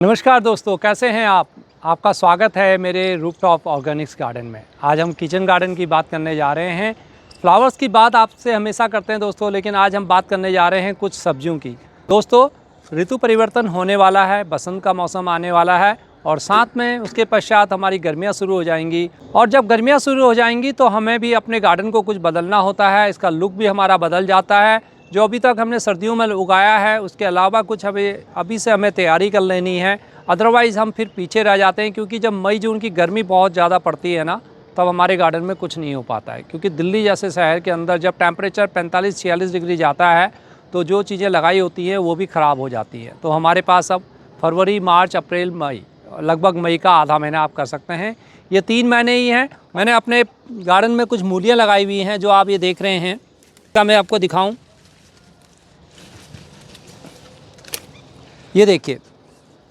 नमस्कार दोस्तों, कैसे हैं आप। आपका स्वागत है मेरे रूफटॉप ऑर्गेनिक्स गार्डन में। आज हम किचन गार्डन की बात करने जा रहे हैं। फ्लावर्स की बात आपसे हमेशा करते हैं दोस्तों, लेकिन आज हम बात करने जा रहे हैं कुछ सब्जियों की। दोस्तों, ऋतु परिवर्तन होने वाला है, बसंत का मौसम आने वाला है और साथ में उसके पश्चात हमारी गर्मियाँ शुरू हो जाएंगी। और जब गर्मियाँ शुरू हो जाएंगी तो हमें भी अपने गार्डन को कुछ बदलना होता है, इसका लुक भी हमारा बदल जाता है। जो अभी तक हमने सर्दियों में उगाया है उसके अलावा कुछ अभी से हमें तैयारी कर लेनी है, अदरवाइज़ हम फिर पीछे रह जाते हैं। क्योंकि जब मई जून की गर्मी बहुत ज़्यादा पड़ती है ना, तब हमारे गार्डन में कुछ नहीं हो पाता है। क्योंकि दिल्ली जैसे शहर के अंदर जब टेम्परेचर 45-46 डिग्री जाता है तो जो चीज़ें लगाई होती हैं वो भी ख़राब हो जाती हैं। तो हमारे पास अब फरवरी, मार्च, अप्रैल, मई, लगभग मई का आधा महीना आप कर सकते हैं, ये 3 महीने ही हैं। मैंने अपने गार्डन में कुछ मूलियाँ लगाई हुई हैं जो आप ये देख रहे हैं। क्या मैं आपको दिखाऊँ? ये देखिए,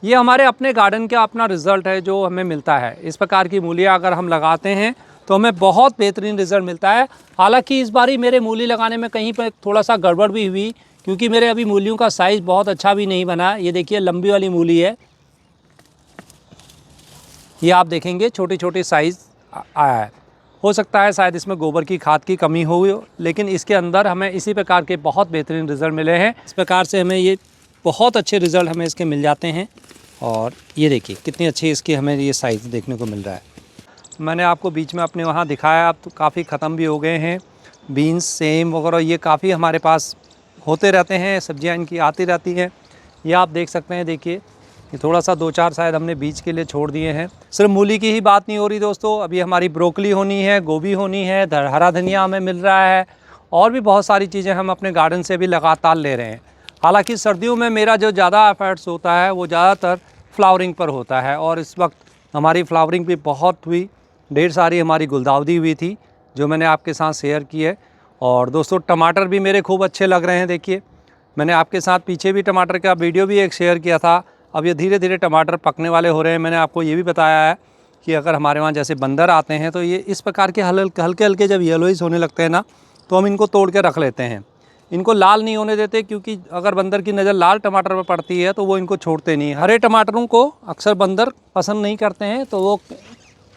ये हमारे अपने गार्डन का अपना रिज़ल्ट है जो हमें मिलता है। इस प्रकार की मूलियाँ अगर हम लगाते हैं तो हमें बहुत बेहतरीन रिज़ल्ट मिलता है। हालांकि इस बारी मेरे मूली लगाने में कहीं पर थोड़ा सा गड़बड़ भी हुई, क्योंकि मेरे अभी मूलियों का साइज़ बहुत अच्छा भी नहीं बना। ये देखिए, लंबी वाली मूली है, ये आप देखेंगे छोटी छोटी साइज़ आया है। हो सकता है शायद इसमें गोबर की खाद की कमी हो, लेकिन इसके अंदर हमें इसी प्रकार के बहुत बेहतरीन रिज़ल्ट मिले हैं। इस प्रकार से हमें ये बहुत अच्छे रिज़ल्ट हमें इसके मिल जाते हैं। और ये देखिए कितनी अच्छी इसकी हमें ये साइज़ देखने को मिल रहा है। मैंने आपको बीच में अपने वहाँ दिखाया, अब तो काफ़ी ख़त्म भी हो गए हैं। बीन्स, सेम वगैरह ये काफ़ी हमारे पास होते रहते हैं, सब्जियाँ इनकी आती रहती हैं। ये आप देख सकते हैं, देखिए ये थोड़ा सा 2-4 शायद हमने बीज के लिए छोड़ दिए हैं। सिर्फ मूली की ही बात नहीं हो रही दोस्तों, अभी हमारी ब्रोकली होनी है, गोभी होनी है, हरा धनिया हमें मिल रहा है और भी बहुत सारी चीज़ें हम अपने गार्डन से भी लगातार ले रहे हैं। हालांकि सर्दियों में मेरा जो ज़्यादा एफर्ट्स होता है वो ज़्यादातर फ्लावरिंग पर होता है, और इस वक्त हमारी फ्लावरिंग भी बहुत हुई। ढेर सारी हमारी गुलदाउदी हुई थी जो मैंने आपके साथ शेयर की है। और दोस्तों, टमाटर भी मेरे खूब अच्छे लग रहे हैं। देखिए, मैंने आपके साथ पीछे भी टमाटर का वीडियो भी एक शेयर किया था। अब ये धीरे धीरे टमाटर पकने वाले हो रहे हैं। मैंने आपको ये भी बताया है कि अगर हमारे वहाँ जैसे बंदर आते हैं तो ये इस प्रकार के हल्के हल्के जब येलोइश होने लगते हैं ना, तो हम इनको तोड़ के रख लेते हैं। इनको लाल नहीं होने देते, क्योंकि अगर बंदर की नज़र लाल टमाटर पर पड़ती है तो वो इनको छोड़ते नहीं। हरे टमाटरों को अक्सर बंदर पसंद नहीं करते हैं, तो वो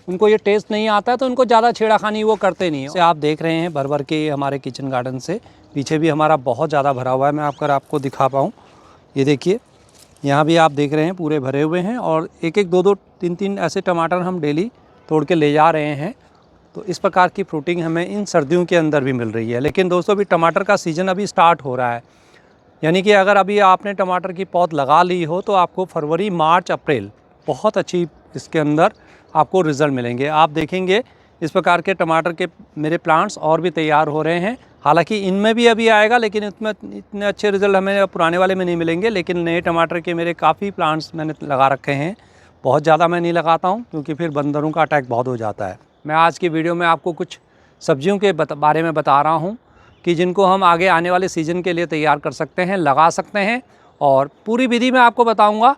उनको ये टेस्ट नहीं आता है, तो इनको ज़्यादा छेड़ाखानी वो करते नहीं है। आप देख रहे हैं भर भर के हमारे किचन गार्डन से पीछे भी हमारा बहुत ज़्यादा भरा हुआ है। मैं आपको दिखा पाऊँ, ये देखिए, यहाँ भी आप देख रहे हैं पूरे भरे हुए हैं। और एक एक, दो दो, तीन तीन ऐसे टमाटर हम डेली तोड़ के ले जा रहे हैं। तो इस प्रकार की फ्रूटिंग हमें इन सर्दियों के अंदर भी मिल रही है। लेकिन दोस्तों, अभी टमाटर का सीज़न अभी स्टार्ट हो रहा है, यानी कि अगर अभी आपने टमाटर की पौध लगा ली हो तो आपको फरवरी, मार्च, अप्रैल बहुत अच्छी इसके अंदर आपको रिज़ल्ट मिलेंगे। आप देखेंगे इस प्रकार के टमाटर के मेरे प्लांट्स और भी तैयार हो रहे हैं। हालांकि इनमें भी अभी आएगा, लेकिन इसमें इतने अच्छे रिज़ल्ट हमें पुराने वाले में नहीं मिलेंगे। लेकिन नए टमाटर के मेरे काफ़ी प्लांट्स मैंने लगा रखे हैं। बहुत ज़्यादा मैं नहीं लगाता हूँ, क्योंकि फिर बंदरों का अटैक बहुत हो जाता है। मैं आज की वीडियो में आपको कुछ सब्जियों के बारे में बता रहा हूँ कि जिनको हम आगे आने वाले सीज़न के लिए तैयार कर सकते हैं, लगा सकते हैं। और पूरी विधि मैं आपको बताऊँगा।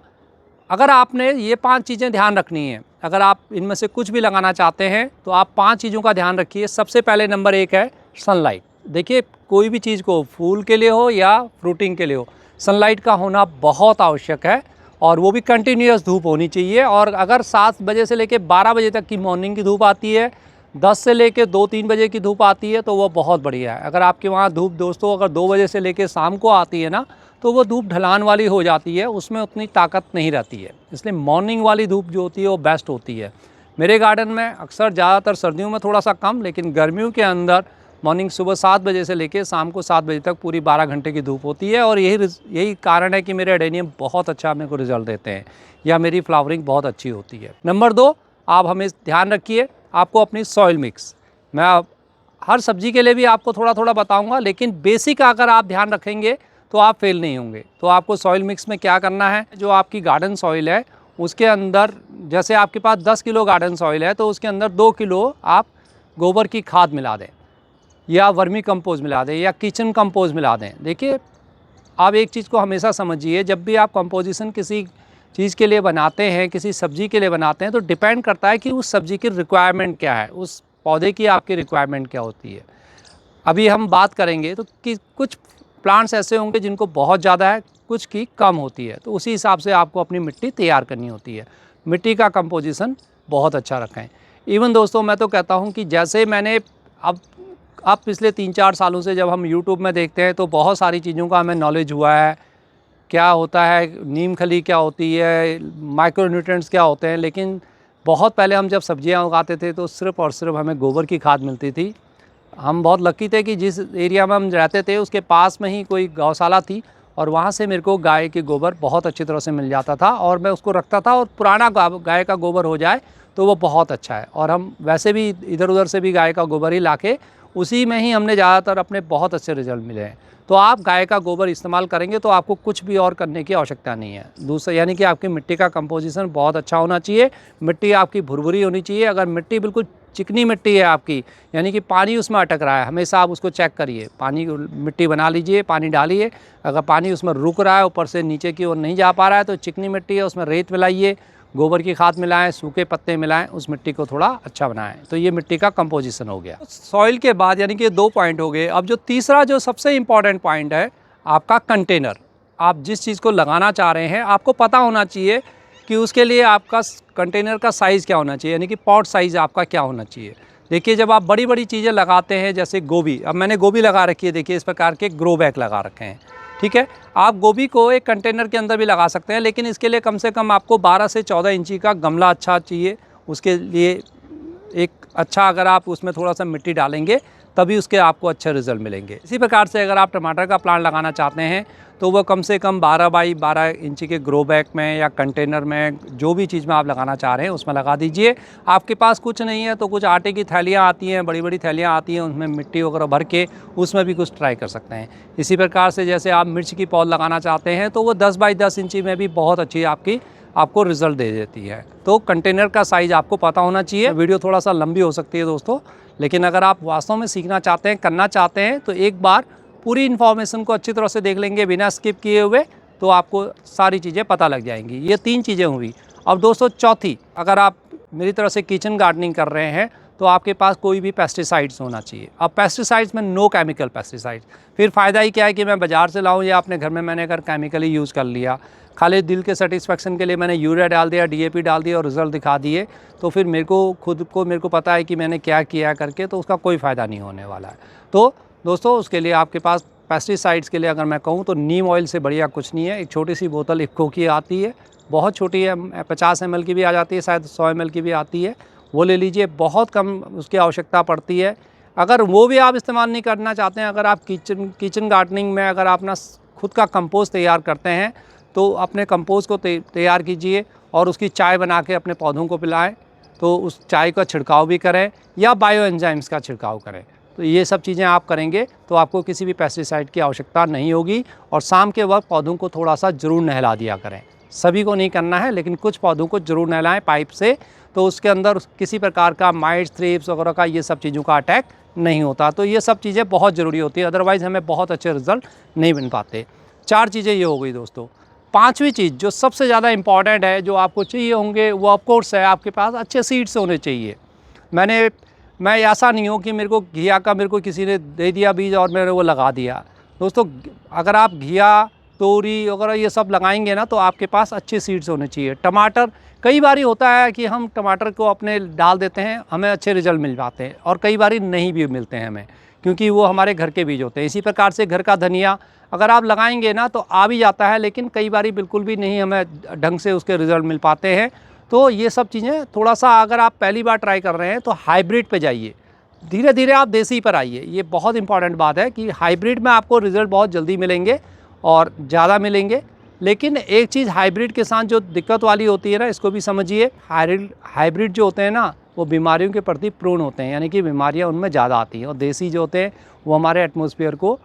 अगर आपने ये 5 चीज़ें ध्यान रखनी है, अगर आप इनमें से कुछ भी लगाना चाहते हैं तो आप 5 चीज़ों का ध्यान रखिए। सबसे पहले नंबर 1 है सनलाइट। देखिए, कोई भी चीज़ को, फूल के लिए हो या फ्रूटिंग के लिए हो, सनलाइट का होना बहुत आवश्यक है। और वो भी कंटिन्यूअस धूप होनी चाहिए। और अगर 7 बजे से लेकर 12 बजे तक की मॉर्निंग की धूप आती है, 10 से लेकर 2-3 बजे की धूप आती है, तो वो बहुत बढ़िया है। अगर आपके वहाँ धूप दोस्तों अगर 2 बजे से लेकर शाम को आती है ना, तो वो धूप ढलान वाली हो जाती है, उसमें उतनी ताकत नहीं रहती है। इसलिए मॉर्निंग वाली धूप जो होती है वो बेस्ट होती है। मेरे गार्डन में अक्सर ज़्यादातर सर्दियों में थोड़ा सा कम, लेकिन गर्मियों के अंदर मॉर्निंग सुबह 7 बजे से लेकर शाम को 7 बजे तक पूरी 12 घंटे की धूप होती है। और यही कारण है कि मेरे एडेनियम बहुत अच्छा मेरे को रिजल्ट देते हैं, या मेरी फ्लावरिंग बहुत अच्छी होती है। नंबर 2, आप हमें ध्यान रखिए, आपको अपनी सॉइल मिक्स, मैं हर सब्जी के लिए भी आपको थोड़ा थोड़ा बताऊंगा, लेकिन बेसिक अगर आप ध्यान रखेंगे तो आप फेल नहीं होंगे। तो आपको सॉइल मिक्स में क्या करना है, जो आपकी गार्डन सॉइल है उसके अंदर, जैसे आपके पास 10 किलो गार्डन सॉइल है तो उसके अंदर 2 किलो आप गोबर की खाद मिला दें, या वर्मी कंपोस्ट मिला दें, या किचन कंपोस्ट मिला दें। देखिए, आप एक चीज़ को हमेशा समझिए, जब भी आप कंपोजिशन किसी चीज़ के लिए बनाते हैं, किसी सब्जी के लिए बनाते हैं, तो डिपेंड करता है कि उस सब्जी की रिक्वायरमेंट क्या है, उस पौधे की आपकी रिक्वायरमेंट क्या होती है। अभी हम बात करेंगे तो कि कुछ प्लांट्स ऐसे होंगे जिनको बहुत ज़्यादा है, कुछ की कम होती है। तो उसी हिसाब से आपको अपनी मिट्टी तैयार करनी होती है। मिट्टी का कंपोजिशन बहुत अच्छा रखें। इवन दोस्तों मैं तो कहता हूँ कि जैसे मैंने अब पिछले 3-4 सालों से जब हम यूट्यूब में देखते हैं तो बहुत सारी चीज़ों का हमें नॉलेज हुआ है, क्या होता है, नीम खली क्या होती है, माइक्रो न्यूट्रिएंट्स क्या होते हैं। लेकिन बहुत पहले हम जब सब्जियां उगाते थे तो सिर्फ़ और सिर्फ हमें गोबर की खाद मिलती थी। हम बहुत लकी थे कि जिस एरिया में हम रहते थे उसके पास में ही कोई गौशाला थी और वहाँ से मेरे को गाय के गोबर बहुत अच्छी तरह से मिल जाता था और मैं उसको रखता था। और पुराना गाय का गोबर हो जाए तो वो बहुत अच्छा है। और हम वैसे भी इधर उधर से भी गाय का गोबर ही लाके उसी में ही हमने ज़्यादातर अपने बहुत अच्छे रिजल्ट मिले हैं। तो आप गाय का गोबर इस्तेमाल करेंगे तो आपको कुछ भी और करने की आवश्यकता नहीं है। दूसरा यानी कि आपकी मिट्टी का कंपोजिशन बहुत अच्छा होना चाहिए, मिट्टी आपकी भुरभुरी होनी चाहिए। अगर मिट्टी बिल्कुल चिकनी मिट्टी है आपकी, यानी कि पानी उसमें अटक रहा है, हमेशा आप उसको चेक करिए। पानी मिट्टी बना लीजिए, पानी डालिए, अगर पानी उसमें रुक रहा है, ऊपर से नीचे की ओर नहीं जा पा रहा है तो चिकनी मिट्टी है, उसमें रेत मिलाइए, गोबर की खाद मिलाएं, सूखे पत्ते मिलाएं, उस मिट्टी को थोड़ा अच्छा बनाएं। तो ये मिट्टी का कंपोजिशन हो गया। सॉइल के बाद यानी कि 2 पॉइंट हो गए। अब जो तीसरा जो सबसे इम्पॉर्टेंट पॉइंट है आपका कंटेनर। आप जिस चीज़ को लगाना चाह रहे हैं आपको पता होना चाहिए कि उसके लिए आपका कंटेनर का साइज़ क्या होना चाहिए, यानी कि पॉट साइज़ आपका क्या होना चाहिए। देखिए जब आप बड़ी बड़ी चीज़ें लगाते हैं जैसे गोभी, अब मैंने गोभी लगा रखी है, देखिए इस प्रकार के ग्रो बैग लगा रखे हैं, ठीक है। आप गोभी को एक कंटेनर के अंदर भी लगा सकते हैं, लेकिन इसके लिए कम से कम आपको 12 से 14 इंची का गमला अच्छा चाहिए। उसके लिए एक अच्छा, अगर आप उसमें थोड़ा सा मिट्टी डालेंगे तभी उसके आपको अच्छे रिजल्ट मिलेंगे। इसी प्रकार से अगर आप टमाटर का प्लांट लगाना चाहते हैं तो वो कम से कम 12 बाई 12 इंची के ग्रो बैग में या कंटेनर में, जो भी चीज़ में आप लगाना चाह रहे हैं उसमें लगा दीजिए। आपके पास कुछ नहीं है तो कुछ आटे की थैलियाँ आती हैं, बड़ी बड़ी थैलियाँ आती हैं, उसमें मिट्टी वगैरह भर के उसमें भी कुछ ट्राई कर सकते हैं। इसी प्रकार से जैसे आप मिर्च की पौध लगाना चाहते हैं तो वो 10 बाई 10 इंची में भी बहुत अच्छी आपको रिज़ल्ट दे देती है। तो कंटेनर का साइज़ आपको पता होना चाहिए। वीडियो थोड़ा सा लंबी हो सकती है दोस्तों, लेकिन अगर आप वास्तव में सीखना चाहते हैं, करना चाहते हैं तो एक बार पूरी इन्फॉर्मेशन को अच्छी तरह से देख लेंगे बिना स्किप किए हुए, तो आपको सारी चीज़ें पता लग जाएंगी। ये 3 चीज़ें हुई। अब दोस्तों चौथी, अगर आप मेरी तरह से किचन गार्डनिंग कर रहे हैं तो आपके पास कोई भी पेस्टिसाइड्स होना चाहिए। अब पेस्टिसाइड्स में नो केमिकल पेस्टिसाइड्स। फिर फ़ायदा ही क्या है कि मैं बाज़ार से लाऊं या अपने घर में मैंने अगर केमिकली यूज़ कर लिया, खाली दिल के सेटिस्फेक्शन के लिए मैंने यूरिया डाल दिया, डीएपी डाल दिया और रिज़ल्ट दिखा दिए, तो फिर मेरे को पता है कि मैंने क्या किया करके, तो उसका कोई फ़ायदा नहीं होने वाला है। तो दोस्तों उसके लिए आपके पास पेस्टिसाइड्स के लिए अगर मैं कहूँ तो नीम ऑयल से बढ़िया कुछ नहीं है। एक छोटी सी बोतल इफ़को की आती है, बहुत छोटी है, 50 ml की भी आ जाती है, शायद 100 ml की भी आती है, वो ले लीजिए। बहुत कम उसकी आवश्यकता पड़ती है। अगर वो भी आप इस्तेमाल नहीं करना चाहते हैं, अगर आप किचन गार्डनिंग में अगर आप अपना खुद का कंपोस्ट तैयार करते हैं तो अपने कंपोस्ट को तैयार कीजिए और उसकी चाय बना के अपने पौधों को पिलाएं। तो उस चाय का छिड़काव भी करें या बायो एंजाइम्स का छिड़काव करें। तो ये सब चीज़ें आप करेंगे तो आपको किसी भी पेस्टिसाइड की आवश्यकता नहीं होगी। और शाम के वक्त पौधों को थोड़ा सा ज़रूर नहला दिया करें। सभी को नहीं करना है, लेकिन कुछ पौधों को ज़रूर नहलाएं पाइप से, तो उसके अंदर किसी प्रकार का माइट्स, थ्रिप्स वगैरह का ये सब चीज़ों का अटैक नहीं होता। तो ये सब चीज़ें बहुत ज़रूरी होती है, अदरवाइज़ हमें बहुत अच्छे रिजल्ट नहीं बन पाते। 4 चीज़ें ये हो गई दोस्तों। 5वीं चीज़ जो सबसे ज़्यादा इम्पॉर्टेंट है, जो आपको चाहिए होंगे, वो ऑफकोर्स है आपके पास अच्छे सीड्स होने चाहिए। मैं ऐसा नहीं हो कि मेरे को घिया का मेरे को किसी ने दे दिया बीज और मैंने वो लगा दिया। दोस्तों अगर आप घिया, तोरी वगैरह ये सब लगाएंगे ना तो आपके पास अच्छे सीड्स होने चाहिए। टमाटर, कई बार होता है कि हम टमाटर को अपने डाल देते हैं, हमें अच्छे रिजल्ट मिल जाते हैं, और कई बार नहीं भी मिलते हैं हमें, क्योंकि वो हमारे घर के बीज होते हैं। इसी प्रकार से घर का धनिया अगर आप लगाएंगे ना तो आ भी जाता है, लेकिन कई बार बिल्कुल भी नहीं हमें ढंग से उसके रिज़ल्ट मिल पाते हैं। तो ये सब चीज़ें थोड़ा सा, अगर आप पहली बार ट्राई कर रहे हैं तो हाइब्रिड पे जाइए, धीरे धीरे आप देसी पर आइए। ये बहुत इंपॉर्टेंट बात है कि हाइब्रिड में आपको रिज़ल्ट बहुत जल्दी मिलेंगे और ज़्यादा मिलेंगे। लेकिन एक चीज़ हाइब्रिड के साथ जो दिक्कत वाली होती है ना, इसको भी समझिए। हाइब्रिड जो होते हैं ना, वो बीमारियों के प्रति प्रोन होते हैं, यानी कि बीमारियाँ उनमें ज़्यादा आती हैं। और देसी जो होते हैं वो हमारे एटमॉस्फेयर को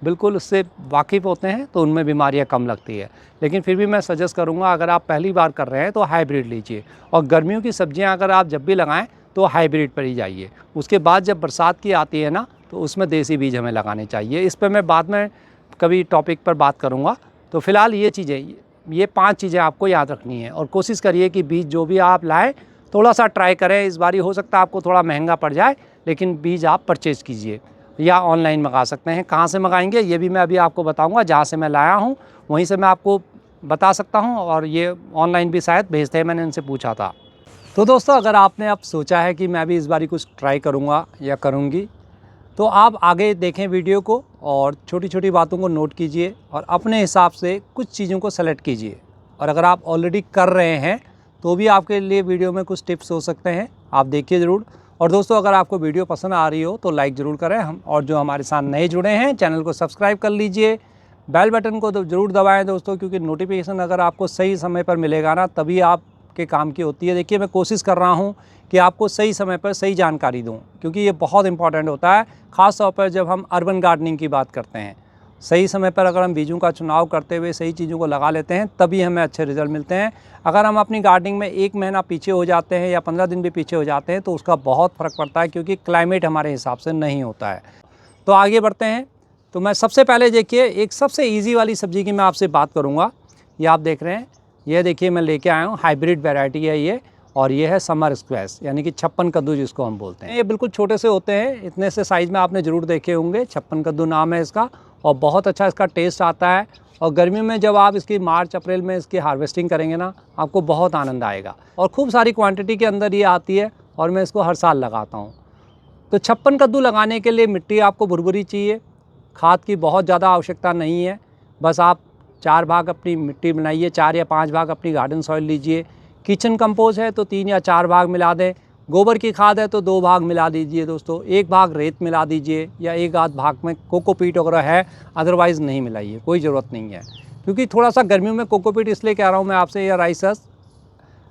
बिल्कुल उससे वाकिफ़ होते हैं, तो उनमें बीमारियां कम लगती है। लेकिन फिर भी मैं सजेस्ट करूंगा, अगर आप पहली बार कर रहे हैं तो हाइब्रिड लीजिए। और गर्मियों की सब्जियां अगर आप जब भी लगाएं तो हाइब्रिड पर ही जाइए। उसके बाद जब बरसात की आती है ना, तो उसमें देसी बीज हमें लगाने चाहिए। इस पर मैं बाद में कभी टॉपिक पर बात करूँगा। तो फिलहाल ये 5 चीज़ें आपको याद रखनी है। और कोशिश करिए कि बीज जो भी आप लाएँ थोड़ा सा ट्राई करें। इस बारी हो सकता है आपको थोड़ा महंगा पड़ जाए, लेकिन बीज आप परचेज़ कीजिए। या ऑनलाइन मंगा सकते हैं। कहाँ से मंगाएंगे ये भी मैं अभी आपको बताऊंगा। जहाँ से मैं लाया हूँ वहीं से मैं आपको बता सकता हूँ, और ये ऑनलाइन भी शायद भेजते हैं, मैंने इनसे पूछा था। तो दोस्तों, अगर आपने अब सोचा है कि मैं भी इस बारी कुछ ट्राई करूँगा या करूँगी, तो आप आगे देखें वीडियो को और छोटी छोटी बातों को नोट कीजिए और अपने हिसाब से कुछ चीज़ों को सेलेक्ट कीजिए। और अगर आप ऑलरेडी कर रहे हैं तो भी आपके लिए वीडियो में कुछ टिप्स हो सकते हैं, आप देखिए ज़रूर। और दोस्तों, अगर आपको वीडियो पसंद आ रही हो तो लाइक ज़रूर करें हम, और जो हमारे साथ नए जुड़े हैं चैनल को सब्सक्राइब कर लीजिए, बेल बटन को ज़रूर दबाएँ दोस्तों, क्योंकि नोटिफिकेशन अगर आपको सही समय पर मिलेगा ना, तभी आपके काम की होती है। देखिए, मैं कोशिश कर रहा हूँ कि आपको सही समय पर सही जानकारी दूं, क्योंकि ये बहुत इंपॉर्टेंट होता है, ख़ास तौर पर जब हम अर्बन गार्डनिंग की बात करते हैं। सही समय पर अगर हम बीजों का चुनाव करते हुए सही चीज़ों को लगा लेते हैं, तभी हमें अच्छे रिजल्ट मिलते हैं। अगर हम अपनी गार्डनिंग में 1 महीना पीछे हो जाते हैं या 15 दिन भी पीछे हो जाते हैं तो उसका बहुत फ़र्क पड़ता है, क्योंकि क्लाइमेट हमारे हिसाब से नहीं होता है। तो आगे बढ़ते हैं। तो मैं सबसे पहले देखिए, एक सबसे ईजी वाली सब्ज़ी की मैं आपसे बात करूँगा। ये आप देख रहे हैं, ये देखिए मैं लेके आया हूँ, हाइब्रिड वैरायटी है ये, और ये है समर स्क्वैश, यानी कि छप्पन कद्दू जिसको हम बोलते हैं। ये बिल्कुल छोटे से होते हैं, इतने से साइज़ में आपने ज़रूर देखे होंगे। छप्पन कद्दू नाम है इसका, और बहुत अच्छा इसका टेस्ट आता है। और गर्मियों में जब आप इसकी मार्च अप्रैल में इसकी हार्वेस्टिंग करेंगे ना, आपको बहुत आनंद आएगा। और खूब सारी क्वांटिटी के अंदर ये आती है, और मैं इसको हर साल लगाता हूँ। तो छप्पन कद्दू लगाने के लिए मिट्टी आपको भुरभुरी चाहिए, खाद की बहुत ज़्यादा आवश्यकता नहीं है। बस आप 4 भाग अपनी मिट्टी बनाइए, 4 या 5 भाग अपनी गार्डन सॉइल लीजिए। किचन कंपोस्ट है तो 3 या 4 भाग मिला दें। गोबर की खाद है तो 2 भाग मिला दीजिए दोस्तों। 1 भाग रेत मिला दीजिए, या 1 आध भाग में कोकोपीट वगैरह है, अदरवाइज़ नहीं मिलाइए, कोई ज़रूरत नहीं है। क्योंकि थोड़ा सा गर्मियों में कोकोपीट इसलिए कह रहा हूँ मैं आपसे, या राइसस,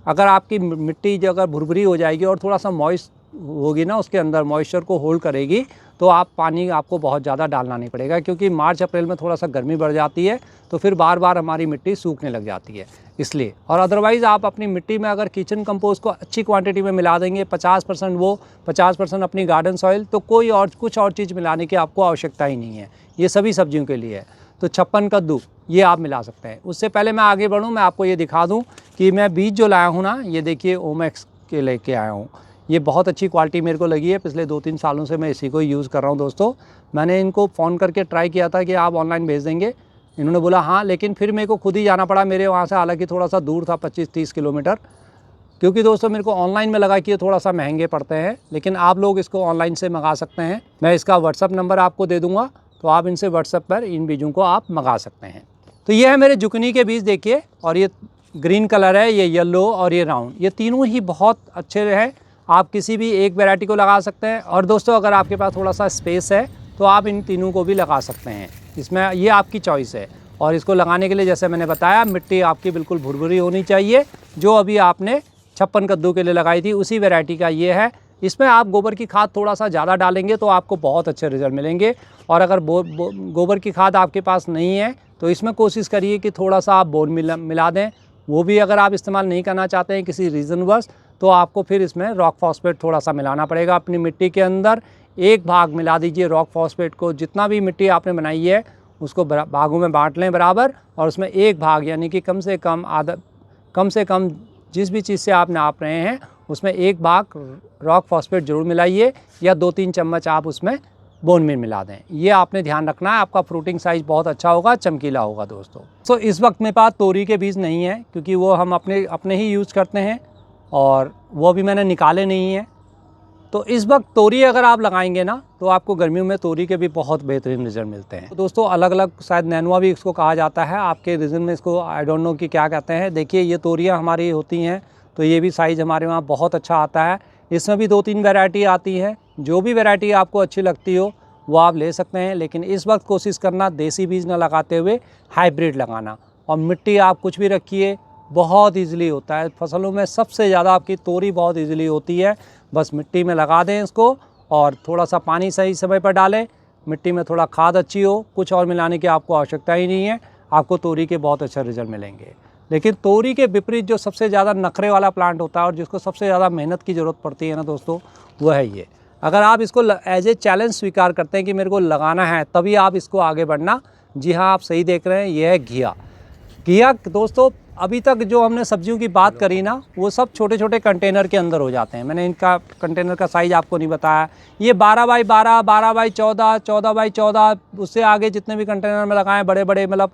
अगर आपकी मिट्टी जो अगर भुरभुरी हो जाएगी और थोड़ा सा मॉइस्ट होगी ना, उसके अंदर मॉइस्चर को होल्ड करेगी, तो आप पानी आपको बहुत ज़्यादा डालना नहीं पड़ेगा। क्योंकि मार्च अप्रैल में थोड़ा सा गर्मी बढ़ जाती है, तो फिर बार बार हमारी मिट्टी सूखने लग जाती है, इसलिए। और अदरवाइज़ आप अपनी मिट्टी में अगर किचन कंपोस्ट को अच्छी क्वांटिटी में मिला देंगे, 50% वो 50% अपनी गार्डन सॉइल, तो कोई और कुछ और चीज़ मिलाने की आपको आवश्यकता ही नहीं है। ये सभी सब्जियों के लिए है। तो छप्पन कद्दू ये आप मिला सकते हैं। उससे पहले मैं आगे बढ़ूँ, मैं आपको ये दिखा दूँ कि मैं बीज जो लाया हूँ ना, ये देखिए ओमेक्स के लेके आया हूँ। ये बहुत अच्छी क्वालिटी मेरे को लगी है, पिछले 2-3 सालों से मैं इसी को यूज़ कर रहा हूँ दोस्तों। मैंने इनको फ़ोन करके ट्राई किया था कि आप ऑनलाइन भेज देंगे, इन्होंने बोला हाँ, लेकिन फिर मेरे को खुद ही जाना पड़ा मेरे वहाँ से, हालांकि थोड़ा सा दूर था, 25-30 किलोमीटर। क्योंकि दोस्तों मेरे को ऑनलाइन में लगा कि ये थोड़ा सा महंगे पड़ते हैं, लेकिन आप लोग इसको ऑनलाइन से मंगा सकते हैं। मैं इसका व्हाट्सअप नंबर आपको दे दूँगा, तो आप इनसे व्हाट्सअप पर इन बीजों को आप मंगा सकते हैं। तो ये है मेरे जुकनी के बीज देखिए, और ये ग्रीन कलर है, ये येलो और ये राउंड, ये तीनों ही बहुत अच्छे हैं। आप किसी भी एक वैरायटी को लगा सकते हैं। और दोस्तों, अगर आपके पास थोड़ा सा स्पेस है तो आप इन तीनों को भी लगा सकते हैं, इसमें ये आपकी चॉइस है। और इसको लगाने के लिए जैसे मैंने बताया, मिट्टी आपकी बिल्कुल भुरभुरी होनी चाहिए। जो अभी आपने छप्पन कद्दू के लिए लगाई थी उसी वैरायटी का ये है। इसमें आप गोबर की खाद थोड़ा सा ज़्यादा डालेंगे तो आपको बहुत अच्छे रिजल्ट मिलेंगे। और अगर गोबर की खाद आपके पास नहीं है तो इसमें कोशिश करिए कि थोड़ा सा आप बोन मिला दें। वो भी अगर आप इस्तेमाल नहीं करना चाहते हैं किसी रीज़नवश, तो आपको फिर इसमें रॉक फॉस्फेट थोड़ा सा मिलाना पड़ेगा अपनी मिट्टी के अंदर। 1 भाग मिला दीजिए रॉक फॉस्फेट को। जितना भी मिट्टी आपने बनाई है उसको भागों में बांट लें बराबर, और उसमें 1 भाग यानी कि कम से कम जिस भी चीज़ से आप नाप रहे हैं उसमें 1 भाग रॉक फॉस्फेट ज़रूर मिलाइए, या 2-3 चम्मच आप उसमें बोन मील मिला दें। ये आपने ध्यान रखना है, आपका फ्रूटिंग साइज़ बहुत अच्छा होगा, चमकीला होगा दोस्तों। तो इस वक्त मेरे पास तोरी के बीज नहीं है, क्योंकि वो हम अपने ही यूज़ करते हैं, और वो भी मैंने निकाले नहीं हैं। तो इस वक्त तोरी अगर आप लगाएंगे ना, तो आपको गर्मियों में तोरी के भी बहुत बेहतरीन रिजल्ट मिलते हैं। तो दोस्तों, अलग अलग शायद नैनुआ भी इसको कहा जाता है, आपके रीजन में इसको आई डोंट नो कि क्या कहते हैं। देखिए, ये तोरियाँ हमारी होती हैं, तो ये भी साइज़ हमारे वहाँ बहुत अच्छा आता है। इसमें भी 2-3 वैरायटी आती है, जो भी वैरायटी आपको अच्छी लगती हो वो आप ले सकते हैं। लेकिन इस वक्त कोशिश करना देसी बीज ना लगाते हुए हाइब्रिड लगाना। और मिट्टी आप कुछ भी रखिए, बहुत ईजिली होता है। फसलों में सबसे ज़्यादा आपकी तोरी बहुत ईजिली होती है। बस मिट्टी में लगा दें इसको, और थोड़ा सा पानी सही समय पर डालें, मिट्टी में थोड़ा खाद अच्छी हो, कुछ और मिलाने की आपको आवश्यकता ही नहीं है। आपको तोरी के बहुत अच्छे रिजल्ट मिलेंगे। लेकिन तोरी के विपरीत जो सबसे ज़्यादा नखरे वाला प्लांट होता है और जिसको सबसे ज़्यादा मेहनत की ज़रूरत पड़ती है ना दोस्तों, वो है ये। अगर आप इसको एज ए चैलेंज स्वीकार करते हैं कि मेरे को लगाना है, तभी आप इसको आगे बढ़ना। जी हाँ, आप सही देख रहे हैं, ये है घिया। घिया दोस्तों अभी तक जो हमने सब्जियों की बात करी ना, वो सब छोटे छोटे कंटेनर के अंदर हो जाते हैं। मैंने इनका कंटेनर का साइज़ आपको नहीं बताया। ये 12 बाई 12, 12 बाई 14, 14 बाई 14, उससे आगे जितने भी कंटेनर में लगाएं बड़े बड़े, मतलब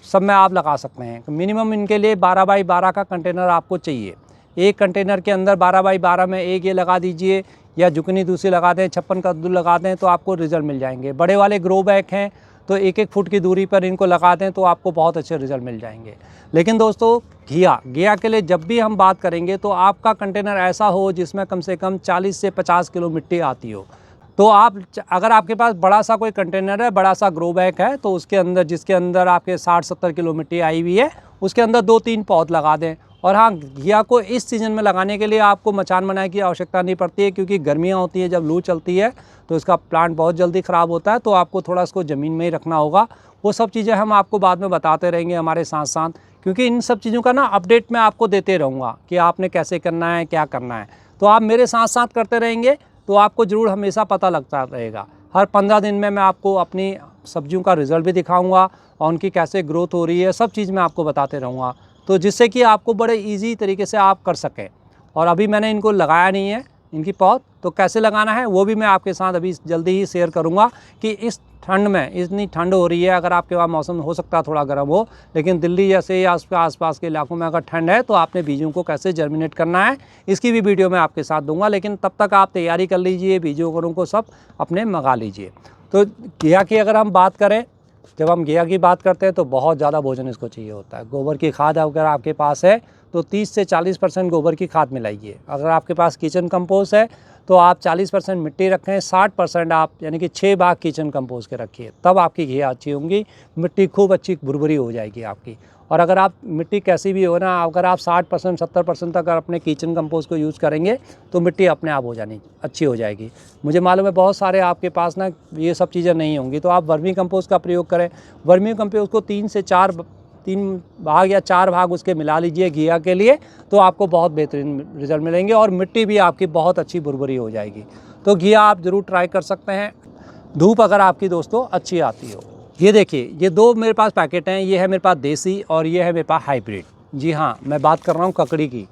सब में आप लगा सकते हैं। मिनिमम इनके लिए 12 बाई 12 का कंटेनर आपको चाहिए। एक कंटेनर के अंदर 12 बाई 12 में एक ये लगा दीजिए, या जुकनी दूसरी लगा दें, 56 कद्दू लगा दें, तो आपको रिज़ल्ट मिल जाएंगे। बड़े वाले ग्रो बैग हैं तो 1-1 फुट की दूरी पर इनको लगा दें तो आपको बहुत अच्छे रिज़ल्ट मिल जाएंगे। लेकिन दोस्तों घिया के लिए जब भी हम बात करेंगे तो आपका कंटेनर ऐसा हो जिसमें कम से कम 40 से 50 किलो मिट्टी आती हो। तो आप अगर आपके पास बड़ा सा कोई कंटेनर है, बड़ा सा ग्रो बैग है, तो उसके अंदर, जिसके अंदर आपके 60-70 किलो मिट्टी आई हुई है, उसके अंदर 2-3 पौध लगा दें। और हाँ, घिया को इस सीज़न में लगाने के लिए आपको मचान बनाने की आवश्यकता नहीं पड़ती है, क्योंकि गर्मियाँ होती हैं, जब लू चलती है तो इसका प्लांट बहुत जल्दी ख़राब होता है। तो आपको थोड़ा इसको ज़मीन में ही रखना होगा। वो सब चीज़ें हम आपको बाद में बताते रहेंगे हमारे साथ साथ, क्योंकि इन सब चीज़ों का ना अपडेट मैं आपको देते रहूँगा कि आपने कैसे करना है, क्या करना है। तो आप मेरे साथ साथ करते रहेंगे तो आपको ज़रूर हमेशा पता लगता रहेगा। हर 15 दिन में मैं आपको अपनी सब्जियों का रिज़ल्ट भी दिखाऊंगा और उनकी कैसे ग्रोथ हो रही है, सब चीज़ मैं आपको बताते रहूँगा, तो जिससे कि आपको बड़े इजी तरीके से आप कर सकें। और अभी मैंने इनको लगाया नहीं है, इनकी पौध, तो कैसे लगाना है वो भी मैं आपके साथ अभी जल्दी ही शेयर करूँगा। कि इस ठंड में, इतनी ठंड हो रही है, अगर आपके वहाँ मौसम हो सकता है थोड़ा गर्म हो, लेकिन दिल्ली जैसे या आसपास के इलाकों में अगर ठंड है तो आपने बीजों को कैसे जर्मिनेट करना है, इसकी भी वीडियो मैं आपके साथ दूंगा। लेकिन तब तक आप तैयारी कर लीजिए, बीजों को सब अपने मंगा लीजिए। तो घिया की अगर हम बात करें, जब हम घिया की बात करते हैं तो बहुत ज़्यादा भोजन इसको चाहिए होता है। गोबर की खाद अगर आपके पास है तो 30 से 40% गोबर की खाद मिलाइए। अगर आपके पास किचन कंपोस्ट है तो आप 40% मिट्टी रखें, 60% आप यानी कि 6 भाग किचन कंपोस्ट के रखिए, तब आपकी घिया अच्छी होंगी। मिट्टी खूब अच्छी भुरभुरी हो जाएगी आपकी। और अगर आप मिट्टी कैसी भी हो ना, अगर आप 60% 70% तक अगर अपने किचन कंपोस्ट को यूज़ करेंगे तो मिट्टी अपने आप हो जानी अच्छी हो जाएगी। मुझे मालूम है बहुत सारे आपके पास ना ये सब चीज़ें नहीं होंगी, तो आप वर्मी कंपोस्ट का प्रयोग करें। वर्मी कंपोस्ट को 3 भाग या 4 भाग उसके मिला लीजिए घिया के लिए, तो आपको बहुत बेहतरीन रिज़ल्ट मिलेंगे और मिट्टी भी आपकी बहुत अच्छी भुरभुरी हो जाएगी। तो घिया आप ज़रूर ट्राई कर सकते हैं, धूप अगर आपकी दोस्तों अच्छी आती हो। ये देखिए, ये 2 मेरे पास पैकेट हैं, ये है मेरे पास देसी और ये है मेरे पास हाइब्रिड। जी हाँ, मैं बात कर रहा हूँ ककड़ी की।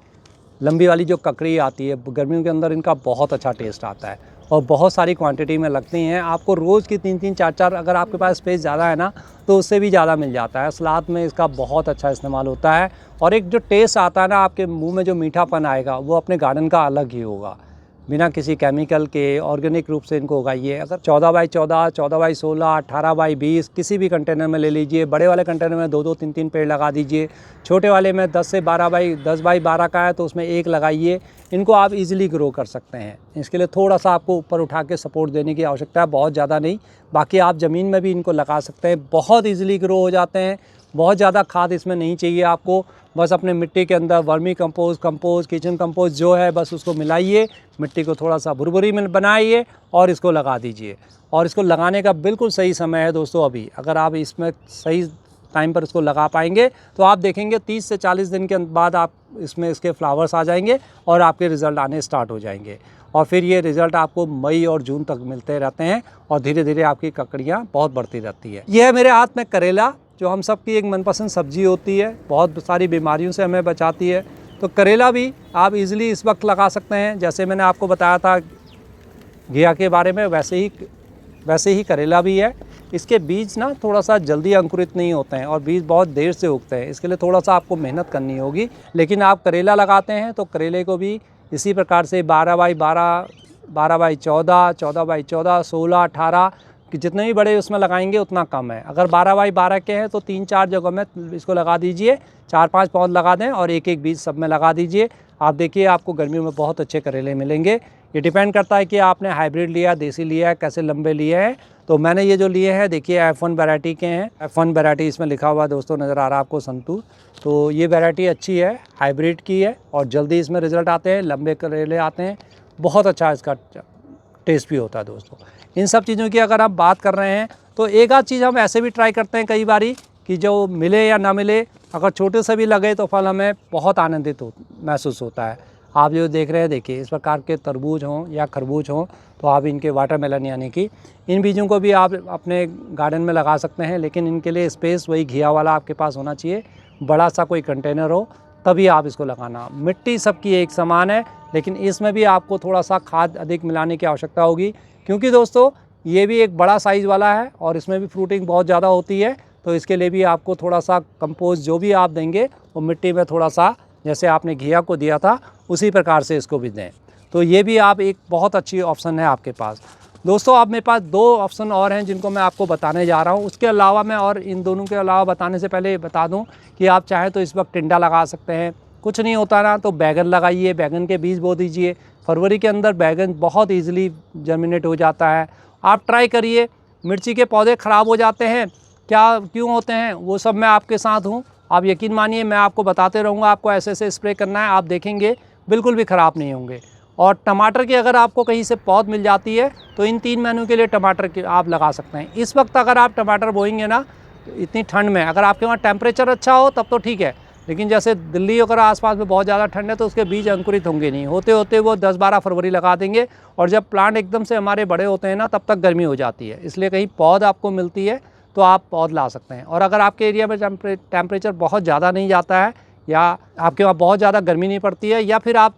लंबी वाली जो ककड़ी आती है, गर्मियों के अंदर इनका बहुत अच्छा टेस्ट आता है और बहुत सारी क्वांटिटी में लगती हैं। आपको रोज़ की 3-3 4-4, अगर आपके पास स्पेस ज़्यादा है ना तो उससे भी ज़्यादा मिल जाता है। सलाद में इसका बहुत अच्छा इस्तेमाल होता है और एक जो टेस्ट आता है ना आपके मुंह में, जो मीठापन आएगा, वो अपने गार्डन का अलग ही होगा। बिना किसी केमिकल के ऑर्गेनिक रूप से इनको उगाइए। अगर 14 बाई 14, 14 बाई 16, 18 बाई 20 किसी भी कंटेनर में ले लीजिए। बड़े वाले कंटेनर में 2-2, 3-3 पेड़ लगा दीजिए। छोटे वाले में 10 से 12 बाई 10 बाई 12 का है तो उसमें एक लगाइए। इनको आप इजीली ग्रो कर सकते हैं। इसके लिए थोड़ा सा आपको ऊपर उठा के सपोर्ट देने की आवश्यकता है, बहुत ज़्यादा नहीं। बाकी आप ज़मीन में भी इनको लगा सकते हैं, बहुत ईजिली ग्रो हो जाते हैं। बहुत ज़्यादा खाद इसमें नहीं चाहिए आपको, बस अपने मिट्टी के अंदर वर्मी कंपोस्ट, किचन कंपोस्ट जो है बस उसको मिलाइए, मिट्टी को थोड़ा सा भुरभुरी में बनाइए और इसको लगा दीजिए। और इसको लगाने का बिल्कुल सही समय है दोस्तों अभी। अगर आप इसमें सही टाइम पर इसको लगा पाएंगे तो आप देखेंगे 30 से 40 दिन के बाद आप इसमें इसके फ्लावर्स आ जाएंगे और आपके रिज़ल्ट आने स्टार्ट हो जाएंगे। और फिर ये रिज़ल्ट आपको मई और जून तक मिलते रहते हैं और धीरे धीरे आपकी ककड़ियाँ बहुत बढ़ती रहती है। ये है मेरे हाथ में करेला, जो हम सब की एक मनपसंद सब्जी होती है, बहुत सारी बीमारियों से हमें बचाती है। तो करेला भी आप इजीली इस वक्त लगा सकते हैं। जैसे मैंने आपको बताया था घिया के बारे में, वैसे ही करेला भी है। इसके बीज ना थोड़ा सा जल्दी अंकुरित नहीं होते हैं और बीज बहुत देर से उगते हैं, इसके लिए थोड़ा सा आपको मेहनत करनी होगी। लेकिन आप करेला लगाते हैं तो करेले को भी इसी प्रकार से 12 बाई 12, 12 बाई 14, 14 बाई 14, 16, 18 कि जितने भी बड़े उसमें लगाएंगे उतना कम है। अगर 12 बाई 12 के हैं तो 3-4 जगहों में इसको लगा दीजिए, 4-5 पौध लगा दें और एक बीज सब में लगा दीजिए। आप देखिए आपको गर्मियों में बहुत अच्छे करेले मिलेंगे। ये डिपेंड करता है कि आपने हाइब्रिड लिया, देसी लिया है, कैसे लंबे लिए हैं। तो मैंने ये जो लिए हैं देखिए F1 वैरायटी के हैं। F1 वैरायटी इसमें लिखा हुआ दोस्तों नज़र आ रहा है आपको, संतूर। तो ये वैरायटी अच्छी है, हाइब्रिड की है और जल्दी इसमें रिज़ल्ट आते हैं, लंबे करेले आते हैं, बहुत अच्छा इसका टेस्ट भी होता है दोस्तों। इन सब चीज़ों की अगर हम बात कर रहे हैं तो एक आध चीज़ हम ऐसे भी ट्राई करते हैं कई बारी कि जो मिले या ना मिले, अगर छोटे से भी लगे तो फल हमें बहुत आनंदित महसूस होता है। आप जो देख रहे हैं देखिए, इस प्रकार के तरबूज हों या खरबूज हों तो आप इनके वाटरमेलन यानी कि इन बीजों को भी आप अपने गार्डन में लगा सकते हैं। लेकिन इनके लिए स्पेस वही घिया वाला आपके पास होना चाहिए, बड़ा सा कोई कंटेनर हो, तभी आप इसको लगाना। मिट्टी सबकी एक समान है, लेकिन इसमें भी आपको थोड़ा सा खाद अधिक मिलाने की आवश्यकता होगी, क्योंकि दोस्तों ये भी एक बड़ा साइज़ वाला है और इसमें भी फ्रूटिंग बहुत ज़्यादा होती है। तो इसके लिए भी आपको थोड़ा सा कंपोस्ट जो भी आप देंगे वो मिट्टी में थोड़ा सा, जैसे आपने घिया को दिया था उसी प्रकार से इसको भी दें। तो ये भी आप एक बहुत अच्छी ऑप्शन है आपके पास। दोस्तों अब मेरे पास 2 ऑप्शन और हैं जिनको मैं आपको बताने जा रहा हूँ। उसके अलावा मैं, और इन दोनों के अलावा बताने से पहले बता दूँ कि आप चाहें तो इस वक्त टिंडा लगा सकते हैं, कुछ नहीं होता ना तो बैगन लगाइए, बैगन के बीज बो दीजिए। फरवरी के अंदर बैगन बहुत ईजिली जर्मिनेट हो जाता है, आप ट्राई करिए। मिर्ची के पौधे ख़राब हो जाते हैं, क्या क्यों होते हैं वो सब मैं आपके साथ हूँ, आप यकीन मानिए मैं आपको बताते रहूँगा। आपको ऐसे ऐसे स्प्रे करना है, आप देखेंगे बिल्कुल भी ख़राब नहीं होंगे। और टमाटर की अगर आपको कहीं से पौध मिल जाती है तो इन 3 महीनों के लिए टमाटर के आप लगा सकते हैं। इस वक्त अगर आप टमाटर बोएंगे ना, तो इतनी ठंड में अगर आपके वहाँ टेम्परेचर अच्छा हो तब तो ठीक है, लेकिन जैसे दिल्ली अगर आसपास में बहुत ज़्यादा ठंड है तो उसके बीज अंकुरित होंगे नहीं, होते होते वो 10-12 फरवरी लगा देंगे। और जब प्लांट एकदम से हमारे बड़े होते हैं ना, तब तक गर्मी हो जाती है। इसलिए कहीं पौध आपको मिलती है तो आप पौध ला सकते हैं। और अगर आपके एरिया में टेम्परेचर बहुत ज़्यादा नहीं जाता है, या आपके वहाँ बहुत ज़्यादा गर्मी नहीं पड़ती है, या फिर आप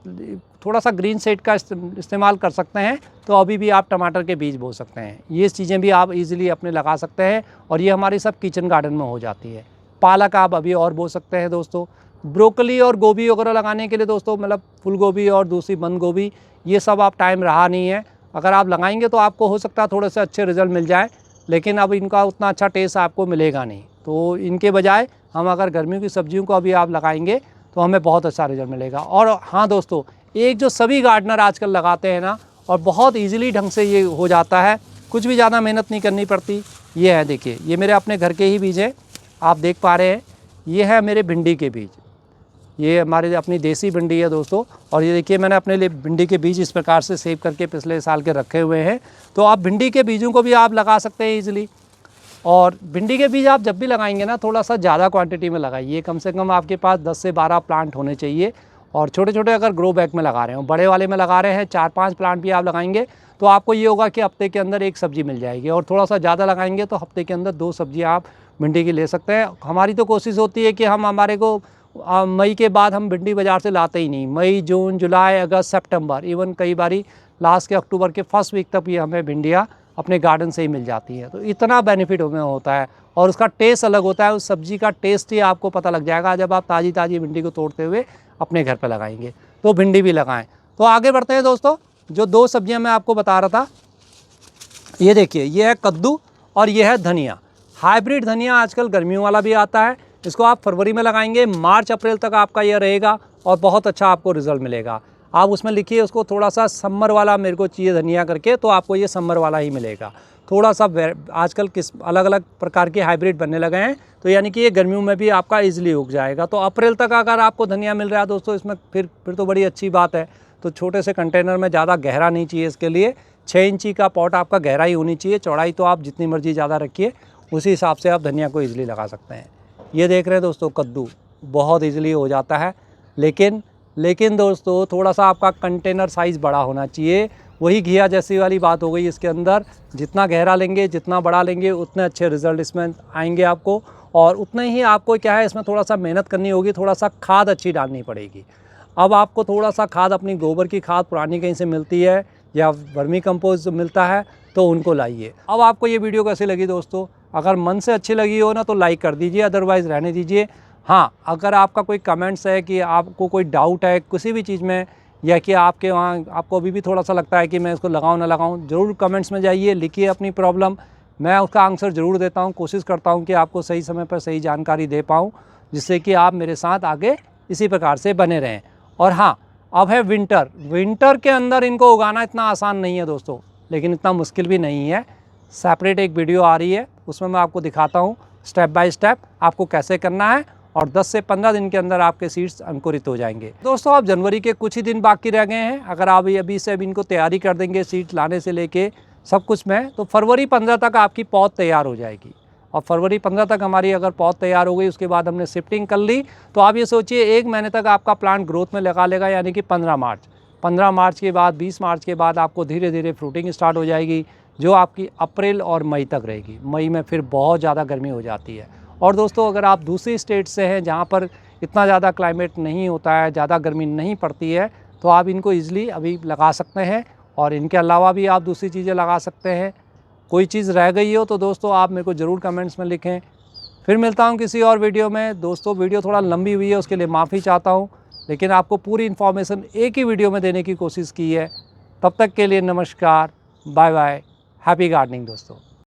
थोड़ा सा ग्रीन शेड का इस्तेमाल कर सकते हैं, तो अभी भी आप टमाटर के बीज बो सकते हैं। ये चीज़ें भी आप इजीली अपने लगा सकते हैं और ये हमारी सब किचन गार्डन में हो जाती है। पालक आप अभी और बो सकते हैं दोस्तों। ब्रोकली और गोभी वगैरह लगाने के लिए दोस्तों, मतलब फूल गोभी और दूसरी बंद गोभी, ये सब आप टाइम रहा नहीं है। अगर आप लगाएंगे तो आपको हो सकता है थोड़े से अच्छे रिजल्ट मिल जाए, लेकिन अब इनका उतना अच्छा टेस्ट आपको मिलेगा नहीं। तो इनके बजाय हम अगर गर्मियों की सब्जियों को अभी आप लगाएंगे तो हमें बहुत अच्छा रिजल्ट मिलेगा। और हाँ दोस्तों, एक जो सभी गार्डनर आजकल लगाते हैं ना, और बहुत ईजिली ढंग से ये हो जाता है, कुछ भी ज़्यादा मेहनत नहीं करनी पड़ती। ये है देखिए, ये मेरे अपने घर के ही बीज हैं, आप देख पा रहे हैं। ये है मेरे भिंडी के बीज, ये हमारे अपनी देसी भिंडी है दोस्तों। और ये देखिए मैंने अपने लिए भिंडी के बीज इस प्रकार से सेव करके पिछले साल के रखे हुए हैं। तो आप भिंडी के बीजों को भी आप लगा सकते हैं ईजिली। और भिंडी के बीज आप जब भी लगाएंगे ना, थोड़ा सा ज़्यादा क्वांटिटी में लगाइए। कम से कम आपके पास 10 से 12 प्लांट होने चाहिए। और छोटे छोटे अगर ग्रो बैग में लगा रहे हो, बड़े वाले में लगा रहे हैं 4-5 प्लांट भी आप लगाएंगे तो आपको ये होगा कि हफ्ते के अंदर 1 सब्जी मिल जाएगी। और थोड़ा सा ज़्यादा लगाएंगे तो हफ्ते के अंदर 2 सब्जियाँ आप भिंडी की ले सकते हैं। हमारी तो कोशिश होती है कि हमारे को मई के बाद हम भिंडी बाज़ार से लाते ही नहीं। मई, जून, जुलाई, अगस्त, सितंबर, इवन कई बारी लास्ट के अक्टूबर के फर्स्ट वीक तक भी हमें भिंडियाँ अपने गार्डन से ही मिल जाती है। तो इतना बेनिफिट हमें होता है और उसका टेस्ट अलग होता है। उस सब्ज़ी का टेस्ट ही आपको पता लग जाएगा जब आप ताज़ी ताज़ी भिंडी को तोड़ते हुए अपने घर पर लगाएंगे। तो भिंडी भी लगाएं। तो आगे बढ़ते हैं दोस्तों। जो 2 सब्जियां मैं आपको बता रहा था, ये देखिए, ये है कद्दू और ये है धनिया। हाइब्रिड धनिया आजकल गर्मियों वाला भी आता है। इसको आप फरवरी में लगाएंगे, मार्च अप्रैल तक आपका यह रहेगा और बहुत अच्छा आपको रिजल्ट मिलेगा। आप उसमें लिखिए उसको थोड़ा सा समर वाला मेरे को चाहिए धनिया करके, तो आपको ये समर वाला ही मिलेगा। थोड़ा सा आजकल अलग अलग प्रकार के हाइब्रिड बनने लगे हैं, तो यानी कि ये गर्मियों में भी आपका इजीली उग जाएगा। तो अप्रैल तक अगर आपको धनिया मिल रहा है दोस्तों, इसमें फिर तो बड़ी अच्छी बात है। तो छोटे से कंटेनर में ज़्यादा गहरा नहीं चाहिए इसके लिए, 6 इंची का पॉट आपका गहराई होनी चाहिए। चौड़ाई तो आप जितनी मर्जी ज़्यादा रखिए, उसी हिसाब से आप धनिया को ईजिली लगा सकते हैं। ये देख रहे हैं दोस्तों, कद्दू बहुत ईजिली हो जाता है, लेकिन दोस्तों थोड़ा सा आपका कंटेनर साइज़ बड़ा होना चाहिए। वही घिया जैसी वाली बात हो गई। इसके अंदर जितना गहरा लेंगे, जितना बड़ा लेंगे, उतने अच्छे रिजल्ट इसमें आएंगे आपको। और उतने ही आपको क्या है, इसमें थोड़ा सा मेहनत करनी होगी, थोड़ा सा खाद अच्छी डालनी पड़ेगी। अब आपको थोड़ा सा खाद अपनी गोबर की खाद पुरानी कहीं से मिलती है या वर्मी कंपोस्ट मिलता है तो उनको लाइए। अब आपको ये वीडियो कैसी लगी दोस्तों? अगर मन से अच्छी लगी हो ना तो लाइक कर दीजिए, अदरवाइज़ रहने दीजिए। हाँ, अगर आपका कोई कमेंट्स है कि आपको कोई डाउट है किसी भी चीज़ में, या कि आपके वहाँ आपको अभी भी थोड़ा सा लगता है कि मैं इसको लगाऊं ना लगाऊं, ज़रूर कमेंट्स में जाइए, लिखिए अपनी प्रॉब्लम। मैं उसका आंसर ज़रूर देता हूं, कोशिश करता हूं कि आपको सही समय पर सही जानकारी दे पाऊं, जिससे कि आप मेरे साथ आगे इसी प्रकार से बने रहें। और हाँ, अब है विंटर के अंदर इनको उगाना इतना आसान नहीं है दोस्तों, लेकिन इतना मुश्किल भी नहीं है। सेपरेट एक वीडियो आ रही है, उसमें मैं आपको दिखाता हूँ स्टेप बाय स्टेप आपको कैसे करना है, और 10 से 15 दिन के अंदर आपके सीड्स अंकुरित हो जाएंगे। दोस्तों अब जनवरी के कुछ ही दिन बाकी रह गए हैं। अगर आप अभी से इनको तैयारी कर देंगे, सीड्स लाने से लेके सब कुछ में, तो फरवरी 15 तक आपकी पौध तैयार हो जाएगी। और फरवरी 15 तक हमारी अगर पौध तैयार हो गई, उसके बाद हमने शिफ्टिंग कर ली, तो आप ये सोचिए 1 महीने तक आपका प्लांट ग्रोथ में लगा लेगा, यानी कि 15 मार्च के बाद 20 मार्च के बाद आपको धीरे धीरे फ्रूटिंग स्टार्ट हो जाएगी, जो आपकी अप्रैल और मई तक रहेगी। मई में फिर बहुत ज़्यादा गर्मी हो जाती है और दोस्तों अगर आप दूसरी स्टेट से हैं जहाँ पर इतना ज़्यादा क्लाइमेट नहीं होता है, ज़्यादा गर्मी नहीं पड़ती है, तो आप इनको ईज़िली अभी लगा सकते हैं। और इनके अलावा भी आप दूसरी चीज़ें लगा सकते हैं। कोई चीज़ रह गई हो तो दोस्तों आप मेरे को ज़रूर कमेंट्स में लिखें। फिर मिलता हूँ किसी और वीडियो में। दोस्तों वीडियो थोड़ा लंबी हुई है, उसके लिए माफ़ी चाहता हूँ, लेकिन आपको पूरी इन्फॉर्मेशन एक ही वीडियो में देने की कोशिश की है। तब तक के लिए नमस्कार, बाय बाय, हैप्पी गार्डनिंग दोस्तों।